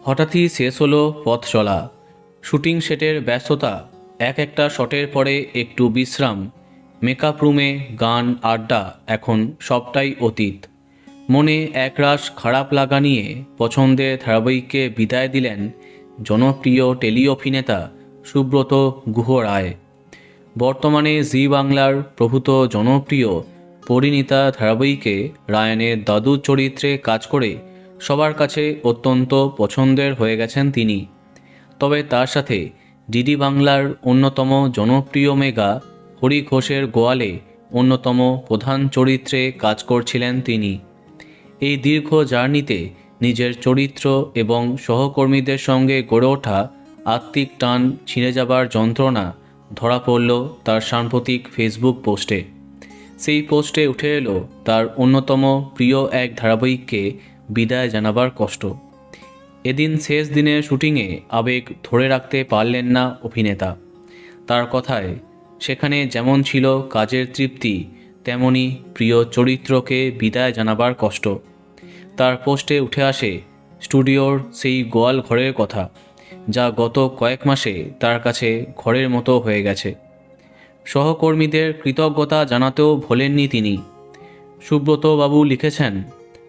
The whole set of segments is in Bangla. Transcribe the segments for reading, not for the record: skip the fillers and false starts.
হঠাৎই শেষ হলো পথ চলা। শুটিং সেটের ব্যস্ততা, একটা শটের পরে একটু বিশ্রাম, মেকআপ রুমে গান, আড্ডা, এখন সবটাই অতীত। মনে একরাশ খারাপ লাগা নিয়ে পছন্দের ধারাবাহিককে বিদায় দিলেন জনপ্রিয় টেলি অভিনেতা সুব্রত গুহ রায়। বর্তমানে জি বাংলার প্রভূত জনপ্রিয় পরিণীতা ধারাবাহিকে রায়ানের দাদু চরিত্রে কাজ করে সবার কাছে অত্যন্ত পছন্দের হয়ে গেছেন তিনি। তবে তার সাথে ডিডি বাংলার অন্যতম জনপ্রিয় মেগা হরি ঘোষের গোয়ালে অন্যতম প্রধান চরিত্রে কাজ করছিলেন তিনি। এই দীর্ঘ জার্নিতে নিজের চরিত্র এবং সহকর্মীদের সঙ্গে গড়ে ওঠা আত্মিক টান ছিঁড়ে যাবার যন্ত্রণা ধরা পড়ল তার সাম্প্রতিক ফেসবুক পোস্টে। সেই পোস্টে উঠে এলো তার অন্যতম প্রিয় এক ধারাবাহিককে বিদায় জানাবার কষ্ট। এদিন শেষ দিনের শুটিংয়ে আবেগ ধরে রাখতে পারলেন না অভিনেতা। তার কথায়, সেখানে যেমন ছিল কাজের তৃপ্তি, তেমনি প্রিয় চরিত্রকে বিদায় জানাবার কষ্ট। তার পোস্টে উঠে আসে স্টুডিওর সেই গোয়াল ঘরের কথা, যা গত কয়েক মাসে তার কাছে ঘরের মতো হয়ে গেছে। সহকর্মীদের কৃতজ্ঞতা জানাতেও ভোলেননি তিনি। সুব্রতবাবু লিখেছেন,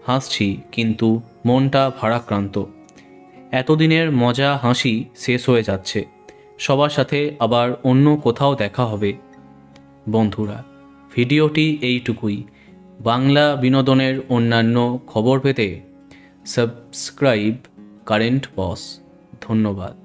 হাসছি কিন্তু মনটা ভারাক্রান্ত। এতদিনের মজা হাসি শেষ হয়ে যাচ্ছে। সবার সাথে আবার অন্য কোথাও দেখা হবে। বন্ধুরা, ভিডিওটি এইটুকুই। বাংলা বিনোদনের অন্যান্য খবর পেতে সাবস্ক্রাইব কারেন্ট বস। ধন্যবাদ।